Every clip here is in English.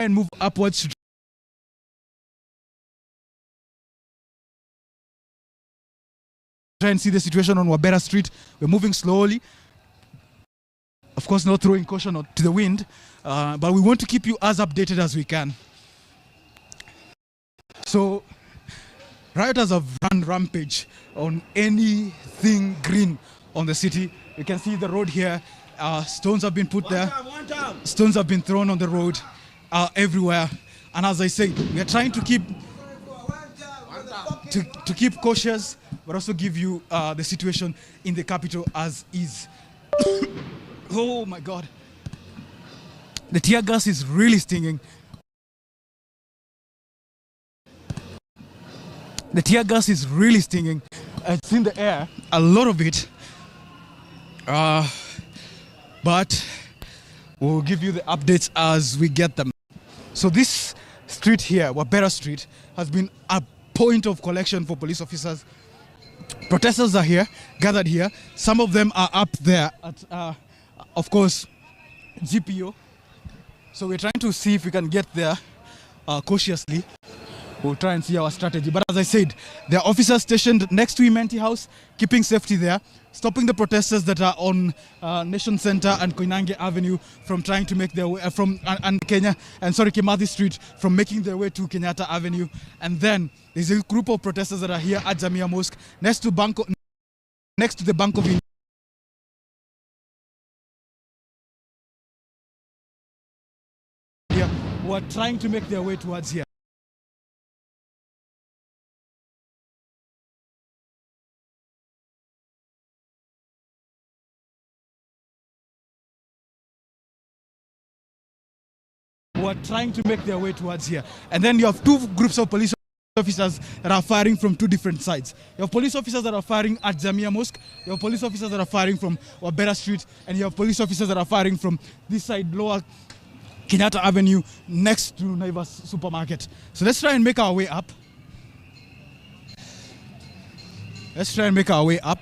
and move upwards to try and see the situation on Wabera Street. We're moving slowly. Of course, not throwing caution to the wind, but we want to keep you as updated as we can. So, rioters have run rampage on anything green on the city. You can see the road here. Stones have been put there. Stones have been thrown on the road everywhere. And as I say, we are trying to keep cautious, but also give you the situation in the capital as is. Oh my God. The tear gas is really stinging. The tear gas is really stinging. It's in the air, a lot of it. But we'll give you the updates as we get them. So this street here, Wabera Street, has been a point of collection for police officers. Protesters are here, gathered here. Some of them are up there at, of course, GPO. So we're trying to see if we can get there cautiously. We'll try and see our strategy. But as I said, there are officers stationed next to Imenti House, keeping safety there, stopping the protesters that are on Nation Center and Koinange Avenue from trying to make their way from Kimathi Street from making their way to Kenyatta Avenue. And then there's a group of protesters that are here at Jamia Mosque next to the Bank of India. Who are trying to make their way towards here. Who are trying to make their way towards here. And then you have two groups of police officers that are firing from two different sides. You have police officers that are firing at Jamia Mosque, you have police officers that are firing from Wabera Street, and you have police officers that are firing from this side, lower Kenyatta Avenue, next to Naivas Supermarket. So let's try and make our way up. Let's try and make our way up.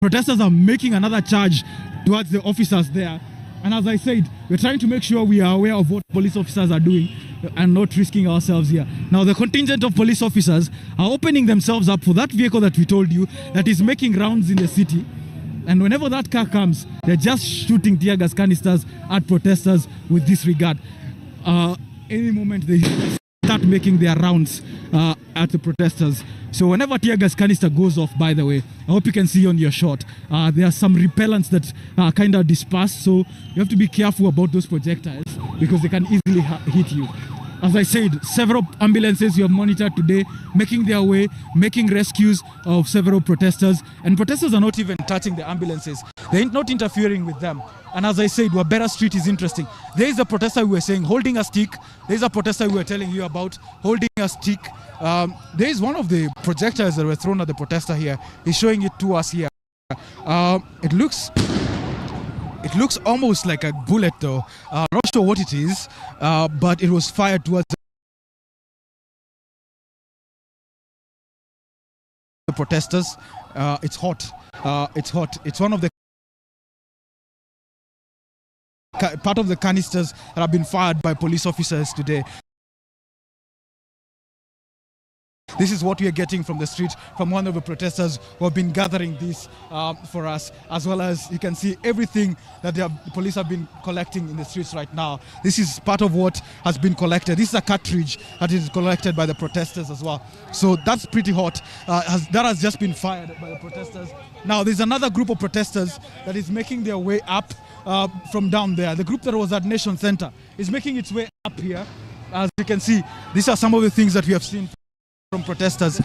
protesters are making another charge towards the officers there. And as I said, we're trying to make sure we are aware of what police officers are doing and not risking ourselves here. Now, the contingent of police officers are opening themselves up for that vehicle that we told you that is making rounds in the city. And whenever that car comes, they're just shooting tear gas canisters at protesters with disregard. Any moment they start making their rounds at the protesters. So whenever tear gas canister goes off, by the way, I hope you can see on your shot, there are some repellents that are kind of dispersed. So you have to be careful about those projectiles because they can easily hit you. As I said, several ambulances you have monitored today making their way, making rescues of several protesters. And protesters are not even touching the ambulances. They're not interfering with them. And as I said, Wabera Street is interesting. There is a protester we were saying holding a stick. There is a protester we were telling you about holding a stick. There is one of the projectiles that were thrown at the protester here. He's showing it to us here. It looks almost like a bullet though. Not sure what it is, but it was fired towards the protesters. It's hot. It's hot. It's one of the part of the canisters that have been fired by police officers today. This is what we are getting from the street, from one of the protesters who have been gathering this for us, as well as you can see everything that the police have been collecting in the streets right now. This is part of what has been collected. This is a cartridge that is collected by the protesters as well. So that's pretty hot. That has just been fired by the protesters. Now there's another group of protesters that is making their way up from down there. The group that was at Nation Center is making its way up here. As you can see, these are some of the things that we have seen from protesters.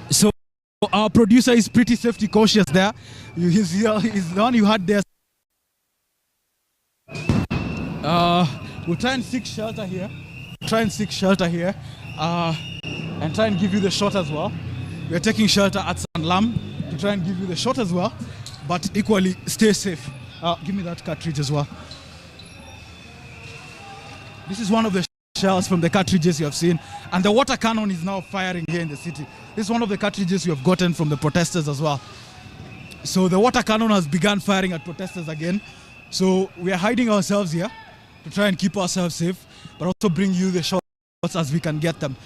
So our producer is pretty safety cautious there. He's the one you had there. We'll try and seek shelter here. And try and give you the shot as well. We're taking shelter at San Lam to try and give you the shot as well, but equally stay safe. Give me that cartridge as well. This is one of the shells from the cartridges you have seen, and the water cannon is now firing here in the city. This is one of the cartridges you have gotten from the protesters as well. So the water cannon has begun firing at protesters again. So we are hiding ourselves here to try and keep ourselves safe, but also bring you the shots as we can get them.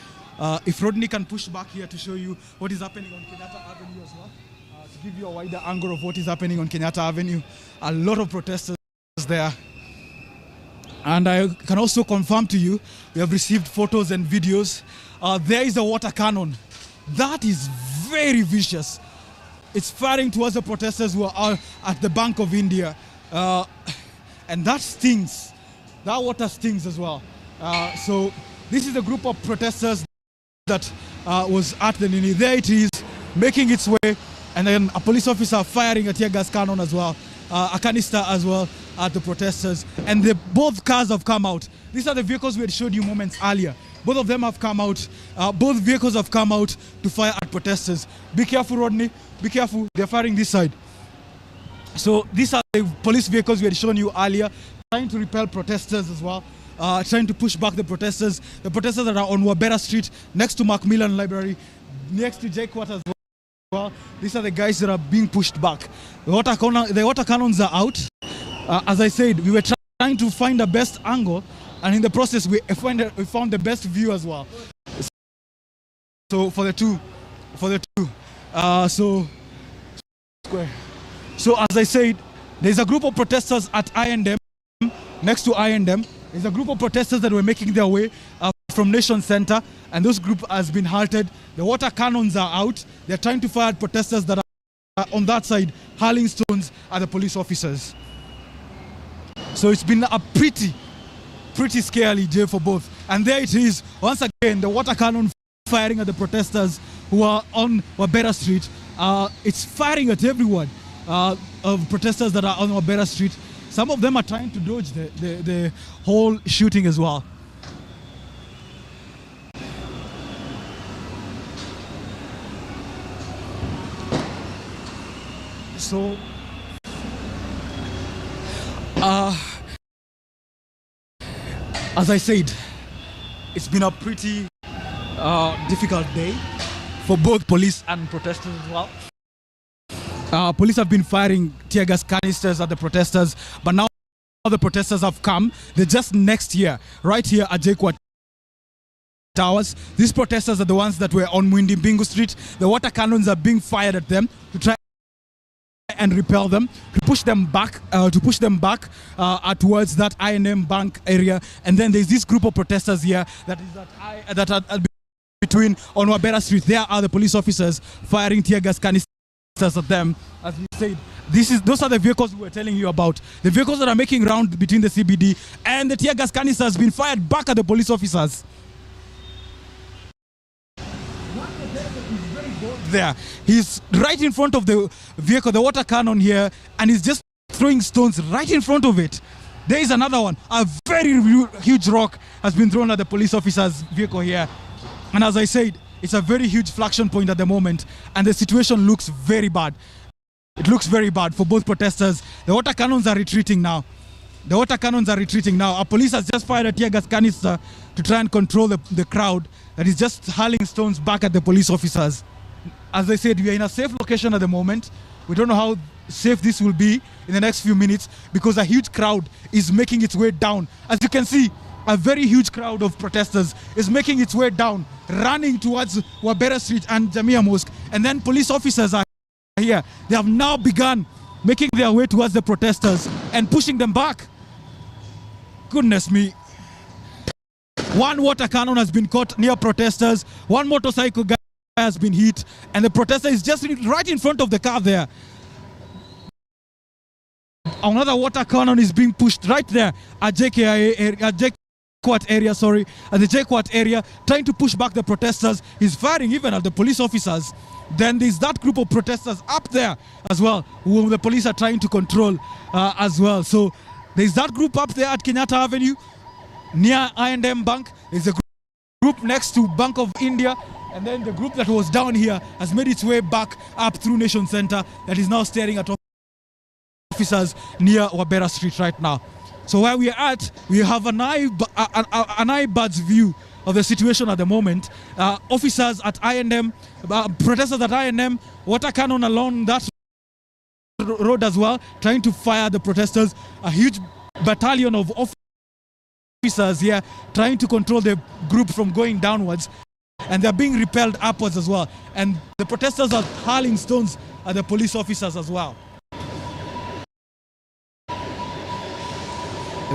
If Rodney can push back here to show you what is happening on Kenyatta Avenue as well, to give you a wider angle of what is happening on Kenyatta Avenue. A lot of protesters there. And I can also confirm to you, we have received photos and videos. There is a water cannon. That is very vicious. It's firing towards the protesters who are at the Bank of India. And that stings. That water stings as well. So this is a group of protesters that was at the Nini. There it is, making its way. And then a police officer firing a tear gas cannon as well. A canister as well at the protesters, and both cars have come out. These are the vehicles we had showed you moments earlier. Both of them have come out. Both vehicles have come out to fire at protesters. Be careful, Rodney. Be careful. They're firing this side. So these are the police vehicles we had shown you earlier, trying to repel protesters as well, trying to push back the protesters. The protesters that are on Wabera Street, next to Macmillan Library, next to JKUAT as well. These are the guys that are being pushed back. The water cannons are out. As I said, we were trying to find the best angle, and in the process, we found the best view as well. So for the two, so as I said, there's a group of protesters at I&M, next to I&M. There's a group of protesters that were making their way from Nation Center, and this group has been halted. The water cannons are out. They're trying to fire at protesters that are on that side, hurling stones at the police officers. So it's been a pretty scary day for both. And there it is, once again, the water cannon firing at the protesters who are on Wabera Street. It's firing at everyone, of protesters that are on Wabera Street. Some of them are trying to dodge the whole shooting as well. So, as I said, it's been a pretty difficult day for both police and protesters as well. Police have been firing tear gas canisters at the protesters, but now the protesters have come. They're just next here, right here at Jekwa Towers. These protesters are the ones that were on Mwindi Bingu Street. The water cannons are being fired at them to try and repel them, to push them back, towards that I&M Bank area. And then there's this group of protesters here that is that are between on Wabera Street. There are the police officers firing tear gas canisters at them. As we said, those are the vehicles we were telling you about. The vehicles that are making round between the CBD, and the tear gas canister has been fired back at the police officers. There, he's right in front of the vehicle, the water cannon here, and he's just throwing stones right in front of it. There is another one. A very huge rock has been thrown at the police officer's vehicle here. And as I said, it's a very huge flaction point at the moment, and the situation looks very bad. It looks very bad for both protesters. The water cannons are retreating now. Our police has just fired a tear gas canister to try and control the crowd that is just hurling stones back at the police officers. As I said, we are in a safe location at the moment. We don't know how safe this will be in the next few minutes, because a huge crowd is making its way down. As you can see, a very huge crowd of protesters is making its way down, running towards Wabera Street and Jamia Mosque. And then police officers are here. They have now begun making their way towards the protesters and pushing them back. Goodness me. One water cannon has been caught near protesters. One motorcycle guy has been hit, and the protester is just right in front of the car there. Another water cannon is being pushed right there at JKWAT area, trying to push back the protesters. He's firing even at the police officers. Then there's that group of protesters up there as well, whom the police are trying to control as well. So there's that group up there at Kenyatta Avenue near I&M Bank. There's a group next to Bank of India. And then the group that was down here has made its way back up through Nation Center, that is now staring at officers near Wabera Street right now. So where we are at, we have an eye bird's view of the situation at the moment. Officers at I&M, protesters at I&M, water cannon along that road as well, trying to fire the protesters. A huge battalion of officers here trying to control the group from going downwards. And they're being repelled upwards as well. And the protesters are hurling stones at the police officers as well.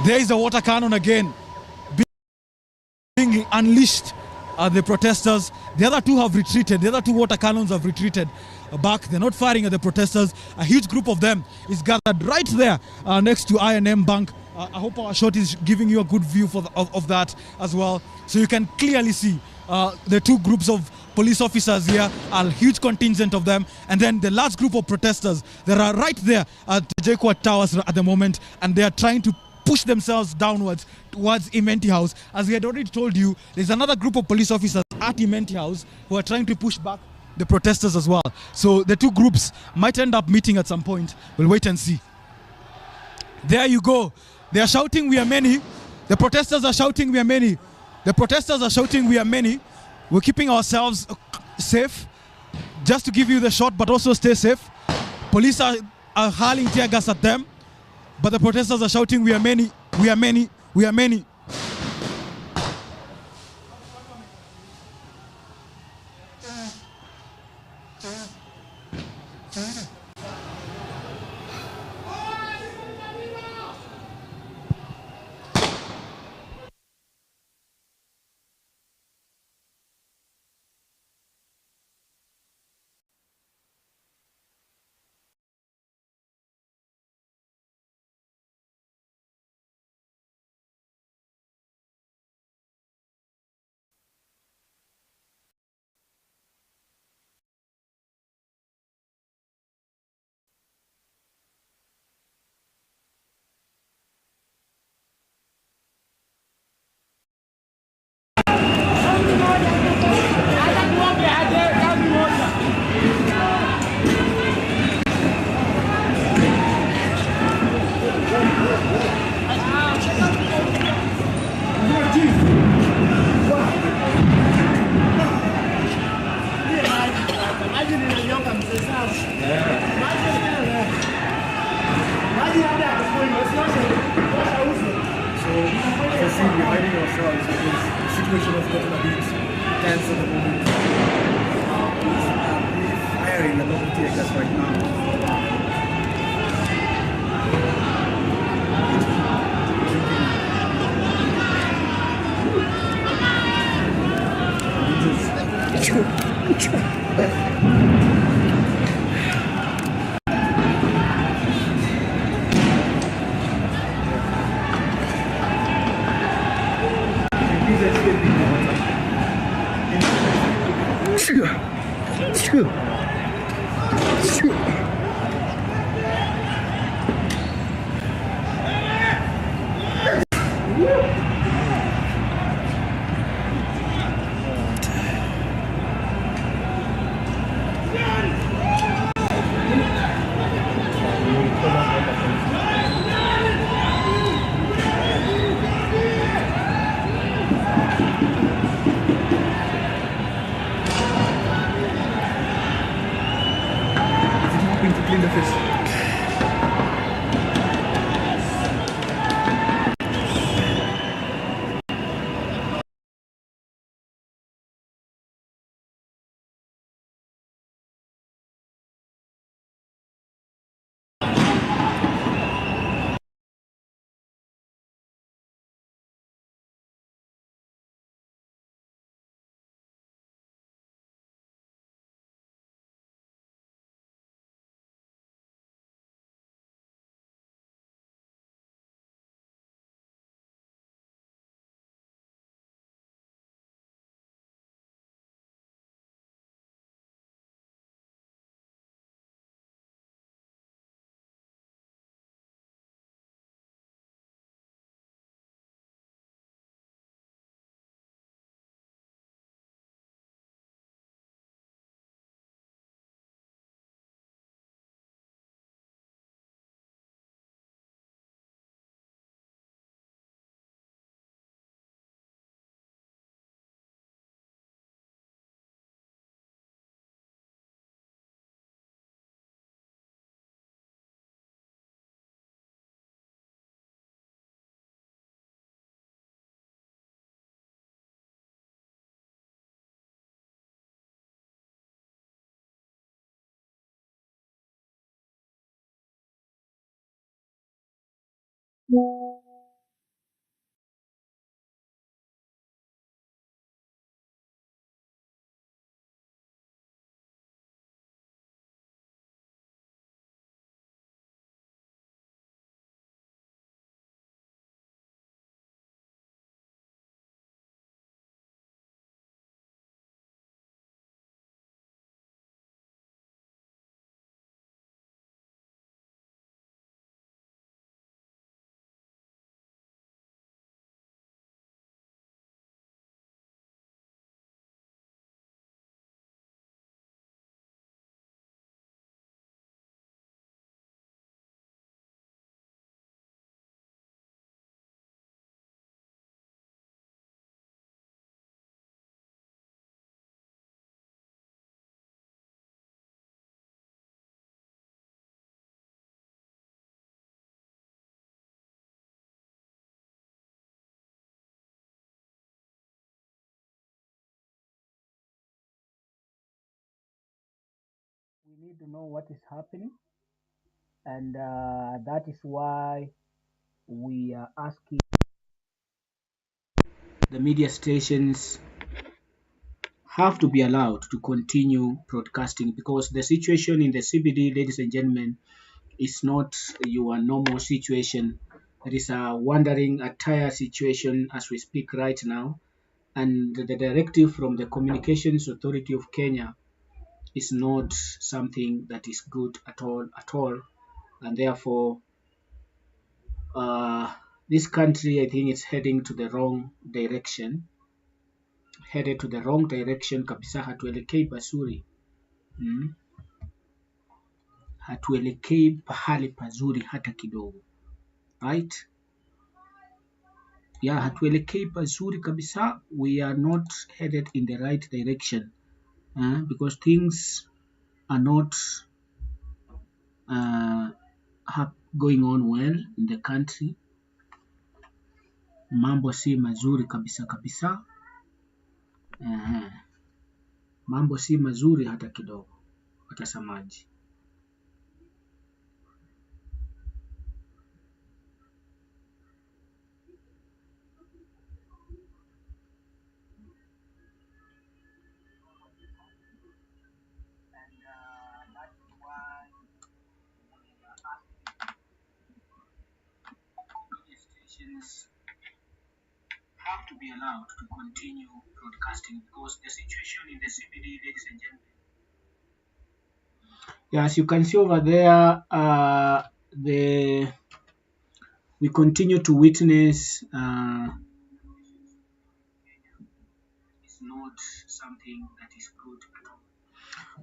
There is a water cannon again being unleashed at the protesters. The other two have retreated. The other two water cannons have retreated back. They're not firing at the protesters. A huge group of them is gathered right there next to I&M Bank. I hope our shot is giving you a good view of that as well. So you can clearly see the two groups of police officers here, a huge contingent of them, and then the large group of protesters that are right there at the Jekwa Towers at the moment, and they are trying to push themselves downwards towards Imenti House. As we had already told you, there's another group of police officers at Imenti House who are trying to push back the protesters as well. So the two groups might end up meeting at some point. We'll wait and see. There you go. They are shouting, "We are many." The protesters are shouting, "We are many." The protesters are shouting, "We are many." We're keeping ourselves safe, just to give you the shot, but also stay safe. Police are hurling tear gas at them, but the protesters are shouting, "We are many, we are many, we are many." So, as I see, we're hiding ourselves because the situation has gotten a bit tense at the moment. We're firing a lot of tear gas right now. Please escape in the water. Is it to clean the fish? We need to know what is happening, and that is why we are asking the media stations have to be allowed to continue broadcasting, because the situation in the CBD, ladies and gentlemen, is not your normal situation. It is a wandering, a tire situation as we speak right now. And the directive from the Communications Authority of Kenya is not something that is good at all. And therefore, uh, this country, I think, is heading to the wrong direction, headed to the wrong direction kabisa. Hatuelekei pazuri, mm? Hatuelekei pahali pazuri hata kidogo, right? Yeah, hatuelekei pazuri kabisa. We are not headed in the right direction, because things are not uh, going on well in the country. Mambo si mazuri kabisa kabisa. Mambo si mazuri hata kidogo, watazamaji. Stations have to be allowed to continue broadcasting because the situation in the CBD, ladies and gentlemen. Yeah, as you can see over there, we continue to witness. It's not something that is good at all.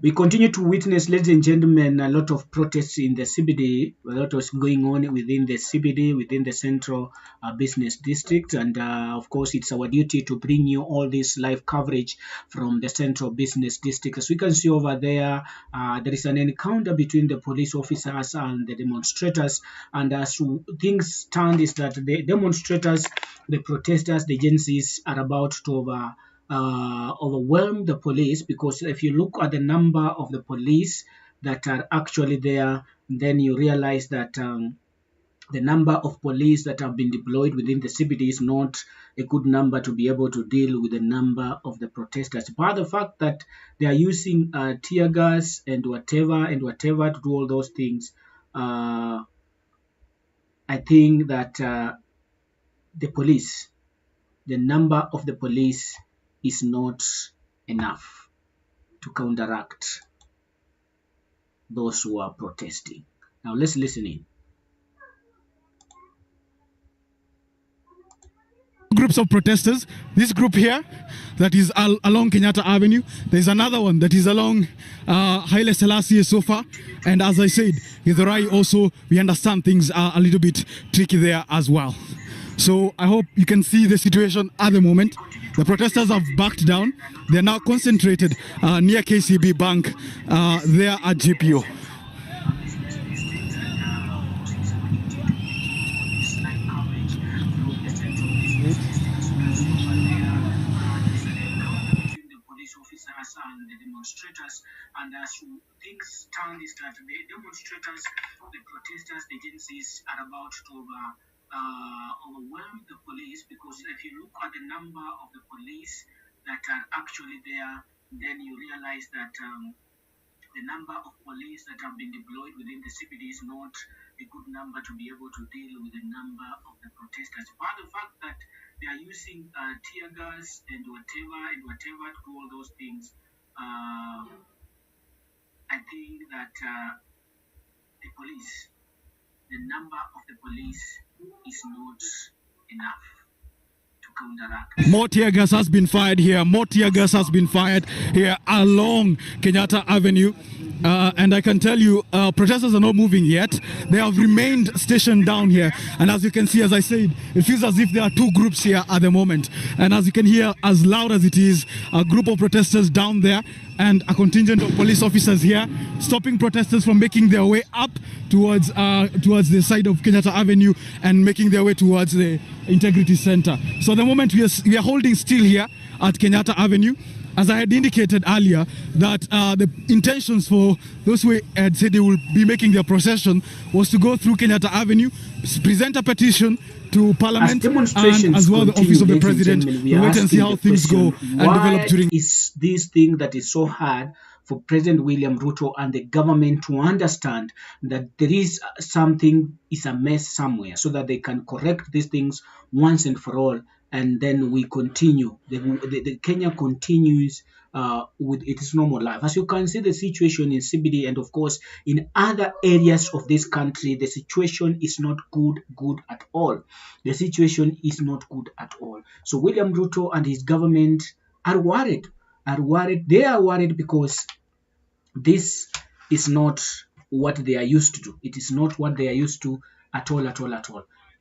We continue to witness, ladies and gentlemen, a lot of protests in the CBD, a lot is going on within the CBD, within the central business district. And of course, it's our duty to bring you all this live coverage from the central business district. As we can see over there, there is an encounter between the police officers and the demonstrators. And as things stand is that the demonstrators, the protesters, the agencies are about to overwhelm the police, because if you look at the number of the police that are actually there, then you realize that the number of police that have been deployed within the CBD is not a good number to be able to deal with the number of the protesters. But the fact that they are using tear gas and whatever to do all those things, I think that the number of the police is not enough to counteract those who are protesting. Now let's listen in. Groups of protesters. This group here that is along Kenyatta Avenue. There's another one that is along Haile Selassie so far. And as I said, Githurai also, we understand things are a little bit tricky there as well. So I hope you can see the situation at the moment. The protesters have backed down. They're now concentrated near KCB Bank there at GPO. And the demonstrators, and as things stand is that the demonstrators, the protesters, the agencies are about to overwhelm the police, because if you look at the number of the police that are actually there, then you realize that the number of police that have been deployed within the CBD is not a good number to be able to deal with the number of the protesters. But the fact that they are using tear gas and whatever to do all those things, I think that the number of the police is not enough to counteract. More tear gas has been fired here. More tear gas has been fired here along Kenyatta Avenue. And I can tell you, protesters are not moving yet. They have remained stationed down here. And as you can see, as I said, it feels as if there are two groups here at the moment. And as you can hear, as loud as it is, a group of protesters down there and a contingent of police officers here stopping protesters from making their way up towards the side of Kenyatta Avenue and making their way towards the Integrity Center. So at the moment we are holding still here at Kenyatta Avenue. As I had indicated earlier, that the intentions for those who had said they will be making their procession was to go through Kenyatta Avenue, present a petition to Parliament and as well the office of the President. We wait and see how things go and develop during. Why is this thing that is so hard for President William Ruto and the government to understand that there is something is a mess somewhere, so that they can correct these things once and for all, and then we continue. The Kenya continues with its normal life. As you can see, the situation in CBD and of course in other areas of this country, the situation is not good at all. The situation is not good at all. So William Ruto and his government are worried. They are worried because this is not what they are used to do. It is not what they are used to at all.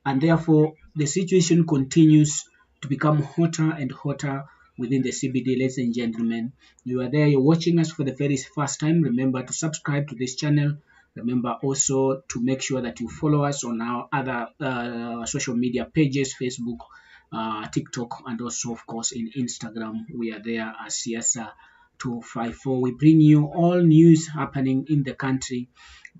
And therefore, the situation continues to become hotter and hotter within the CBD, ladies and gentlemen. You are there, you're watching us for the very first time. Remember to subscribe to this channel Remember also to make sure that you follow us on our other social media pages, Facebook, TikTok, and also, of course, in Instagram. We are there as Siasa 254. We bring you all news happening in the country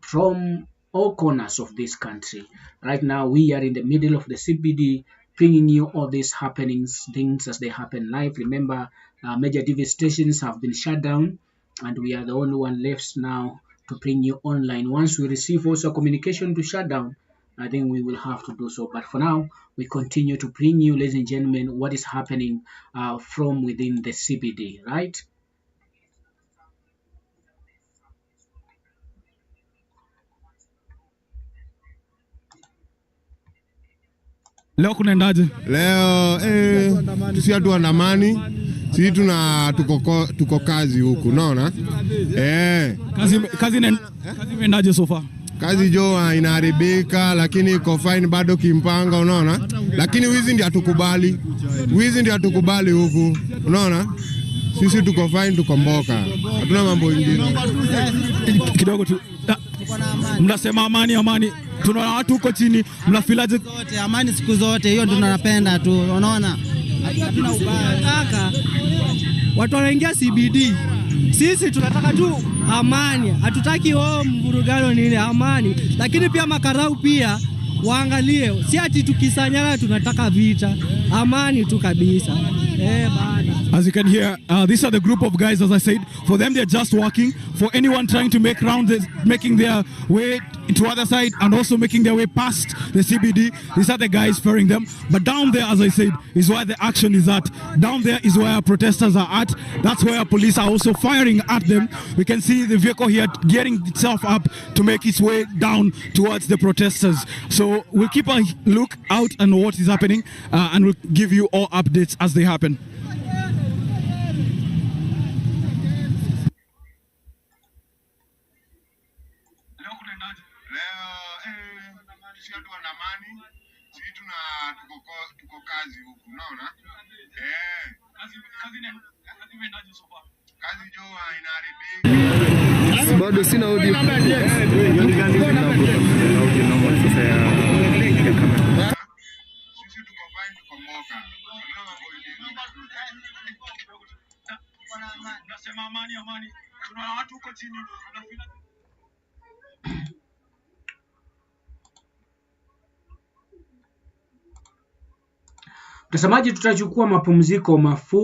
from all corners of this country. Right now, we are in the middle of the CBD, bringing you all these happenings, things as they happen live. Remember, major TV stations have been shut down, and we are the only one left now to bring you online. Once we receive also communication to shut down, I think we will have to do so. But for now, we continue to bring you, ladies and gentlemen, what is happening from within the CBD, right? Leo kunaendaje? Leo sisi hatuandamani, sisi tuko kazi huku, unaona? Kazi imeendaje so far? Kazi jo inaharibika, lakini iko fine bado kimpanga, unaona? Lakini wizi ndio hatukubali huku, unaona? Sisi tuko fine, tuko mboka, hatuna mambo mengine. Kidogo tu. Mnasema amani. Tunaona watu huko chini, mnafilaje? Zote amani siku zote, hiyo ndio tunapenda tu, unaona? Hatuna ubaya. Tunataka watu wanaingia CBD. Sisi tunataka tu amani. Hatutaki mvurugano nini, amani. Lakini pia makarau pia waangalie. Si ati tukisanyana tunataka vita. Amani tu kabisa. Bana. As you can hear, these are the group of guys, as I said. For them, they're just walking. For anyone trying to make making their way to other side and also making their way past the CBD, these are the guys ferrying them. But down there, as I said, is where the action is at. Down there is where protesters are at. That's where police are also firing at them. We can see the vehicle here getting itself up to make its way down towards the protesters. So we'll keep a look out on what is happening and we'll give you all updates as they happen. Tuko kazi huku, unaona? Kazi jo inaharibika. Bado sina audio. Sisi tuko fine, tuko mboka. Hatuna mambo mengine. Nasema amani. Tunaona watu huko chini, Mtazamaji, tutachukua mapumziko mafupi.